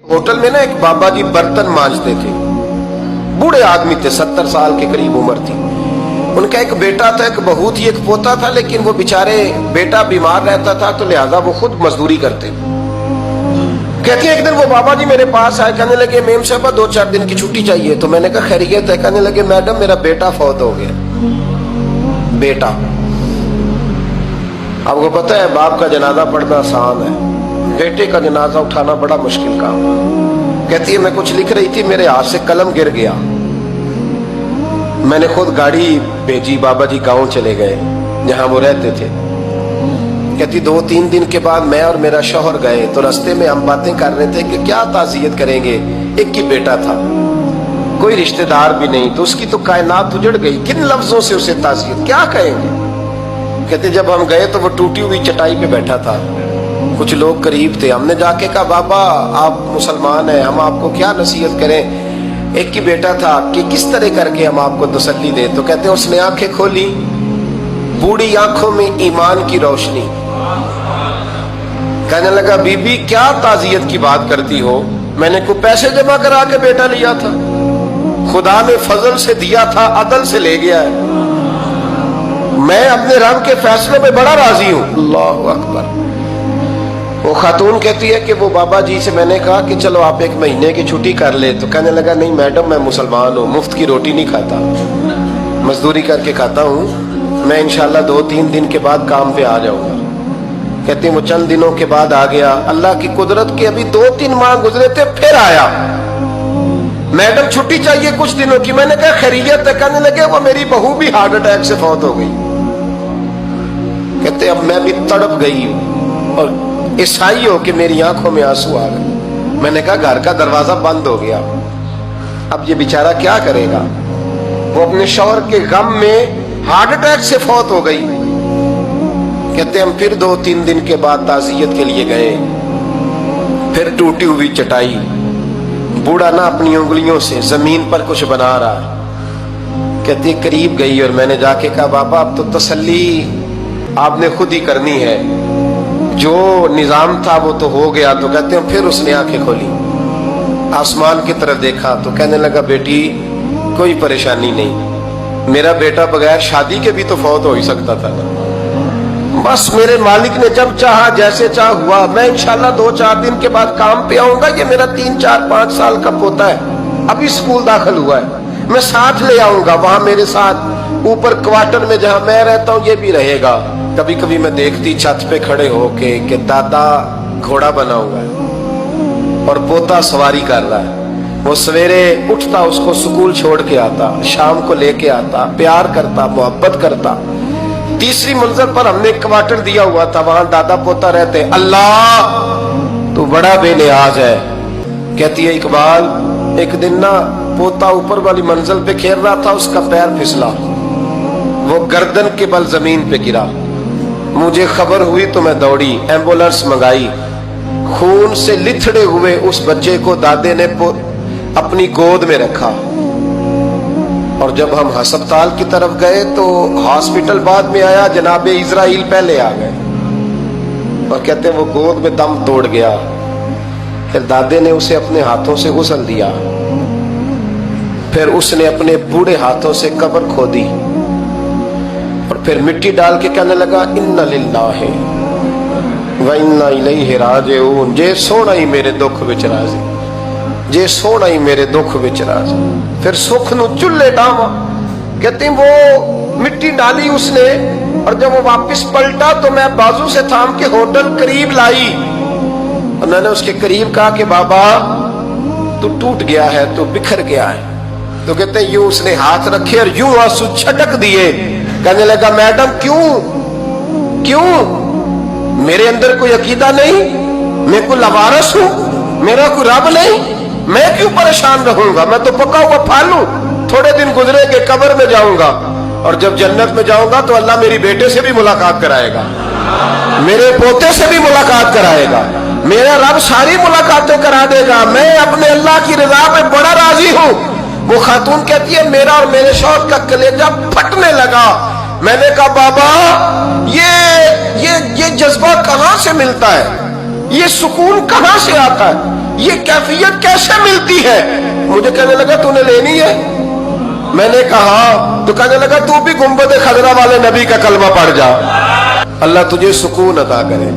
Hotel में ना एक बाबा जी बर्तन मांजते थे, बूढ़े आदमी थे, 70 साल के करीब उम्र थी। उनका एक बेटा था, एक बहू थी, एक पोता था, लेकिन वो बेचारे बेटा बीमार रहता था तो लिहाजा वो खुद मजदूरी करते। कहती है एक दिन वो बाबा जी मेरे पास आए, कहने लगे मेम साहबा 2-4 दिन की छुट्टी चाहिए। तो मैंने कहा खैरियत है? कहने लगे मैडम मेरा बेटा फौत हो गया। बेटा, आपको पता है बाप का जनाजा पढ़ना आसान है, बेटे का जनाजा उठाना बड़ा मुश्किल काम। कहती है मैं कुछ लिख रही थी, मेरे हाथ से कलम गिर गया, मैंने खुद गाड़ी भेजी, बाबा जी गांव चले गए जहां वो रहते थे। कहती 2-3 दिन के बाद मैं और मेरा शौहर गए तो रास्ते में हम बातें कर रहे थे कि क्या ताज़ियत करेंगे। एक ही बेटा था, कोई रिश्तेदार भी नहीं, तो उसकी तो कायनात उजड़ गई, किन लफ्जों से उसे ताज़ियत क्या कहेंगे। कहते जब हम गए तो वो टूटी हुई चटाई पे बैठा था, कुछ लोग करीब थे, हमने जाके कहा बाबा आप मुसलमान हैं, हम आपको क्या नसीहत करें, एक ही बेटा था कि किस तरह करके हम आपको तसल्ली दें। तो कहते उसने आंखें खोली, बूढ़ी आंखों में ईमान की रोशनी। कहने लगा बीबी क्या ताज़ियत की बात करती हो, मैंने को पैसे जमा करा के बेटा लिया था, खुदा ने फजल से दिया था, अदल से ले गया है, मैं अपने रब के फैसले में बड़ा राजी हूं। अल्लाह अकबर। वो खातून कहती है कि वो बाबा जी से मैंने कहा कि चलो आप 1 महीने की छुट्टी कर ले। तो कहने लगा नहीं मैडम मैं मुसलमान हूँ, मुफ्त की रोटी नहीं खाता, मजदूरी करके खाता हूँ, मैं इंशाल्लाह 2-3 दिन के बाद काम पे आ जाऊंगा। कहती वो चंद दिनों के बाद आ गया, अल्लाह की कुदरत के अभी 2-3 माह गुजरे थे, फिर आया, मैडम छुट्टी चाहिए कुछ दिनों की। मैंने कहा खैरियत है? कहने लगे वो मेरी बहू भी हार्ट अटैक से फौत हो गई। कहते अब मैं भी तड़प गई और ईसाई हो कि मेरी आंखों में आंसू आ गए। मैंने कहा घर का दरवाजा बंद हो गया, अब ये बेचारा क्या करेगा। वो अपने शौहर के गम में हार्ट अटैक से फौत हो गई। कहते हम फिर 2-3 दिन के बाद ताज़ियत के लिए गए, फिर टूटी हुई चटाई, बूढ़ा ना अपनी उंगलियों से जमीन पर कुछ बना रहा। कहते करीब गई और मैंने जाके कहा बाबा अब तो तसल्ली आपने खुद ही करनी है, जो निजाम था वो तो हो गया। तो कहते हैं फिर उसने आंखें खोली, आसमान की तरफ देखा तो कहने लगा बेटी कोई परेशानी नहीं, मेरा बेटा बगैर शादी के भी तो फौत हो ही सकता था ना, बस मेरे मालिक ने जब चाहा जैसे चाह हुआ, मैं इंशाल्लाह 2-4 दिन के बाद काम पे आऊंगा। ये मेरा 3-4-5 साल का पोता है, अभी स्कूल दाखिल हुआ है, मैं साथ ले आऊंगा, वहां मेरे साथ ऊपर क्वार्टर में जहां मैं रहता हूं ये भी रहेगा। कभी कभी मैं देखती छत पे खड़े होके कि दादा घोड़ा बना हुआ है और पोता सवारी कर रहा है, वो सवेरे उठता उसको स्कूल छोड़ के आता, शाम को लेके आता, प्यार करता, मोहब्बत करता। 3री मंजिल पर हमने क्वार्टर दिया हुआ था, वहां दादा पोता रहते। अल्लाह तो बड़ा बेनियाज है। कहती है इकबाल एक दिन ना पोता ऊपर वाली मंजिल पे खेल रहा था, उसका पैर फिसला, वो गर्दन के बल जमीन पे गिरा। मुझे खबर हुई तो मैं दौड़ी, एम्बुलेंस मंगाई, खून से लिथड़े हुए उस बच्चे को दादे ने अपनी गोद में रखा। और जब हम अस्पताल की तरफ गए तो हॉस्पिटल बाद में आया, जनाबे इजराइल पहले आ गए और कहते वो गोद में दम तोड़ गया। फिर दादे ने उसे अपने हाथों से गुसल दिया, फिर उसने अपने बूढ़े हाथों से कब्र खोदी और फिर मिट्टी डाल के कहने लगा इन्ना लिल्लाहि व इन्ना इलैहि राजिऊन। जे सोना ही मेरे दुख विच राजी, जे सोना ही मेरे दुख विच राजी। फिर सुख नु चुल्ले डावा। कहती वो मिट्टी डाली उसने और जब वो वापस पलटा तो मैं बाजू से थाम के होटल करीब लाई और मैंने उसके करीब कहा कि बाबा तू टूट गया है, तू बिखर गया है। तो कहते यूं उसने हाथ रखे और यूं आंसू छटक दिए। कहने लगा मैडम क्यों क्यों, मेरे अंदर कोई अकीदा नहीं, मैं कोई लवारस हूं, मेरा कोई रब नहीं, मैं क्यों परेशान रहूंगा, मैं तो पका हुआ फल हूं, थोड़े दिन गुजरेंगे कब्र में जाऊंगा और जब जन्नत में जाऊंगा तो अल्लाह मेरी बेटे से भी मुलाकात कराएगा, मेरे पोते से भी मुलाकात कराएगा, मेरा रब सारी मुलाकातें करा देगा, मैं अपने अल्लाह की रजा में बड़ा राजी हूं। वो खातून कहती है मेरा और मेरे शौहर का कलेजा फटने लगा। मैंने कहा बाबा ये जज्बा कहां से मिलता है, ये सुकून कहां से आता है। یہ کیفیت کیسے ملتی ہے؟ مجھے کہنے لگا تو نے لینی ہے؟ میں نے کہا تو کہنے لگا تو بھی گنبد خضرا والے نبی کا کلمہ پڑھ جا، اللہ تجھے سکون عطا کرے۔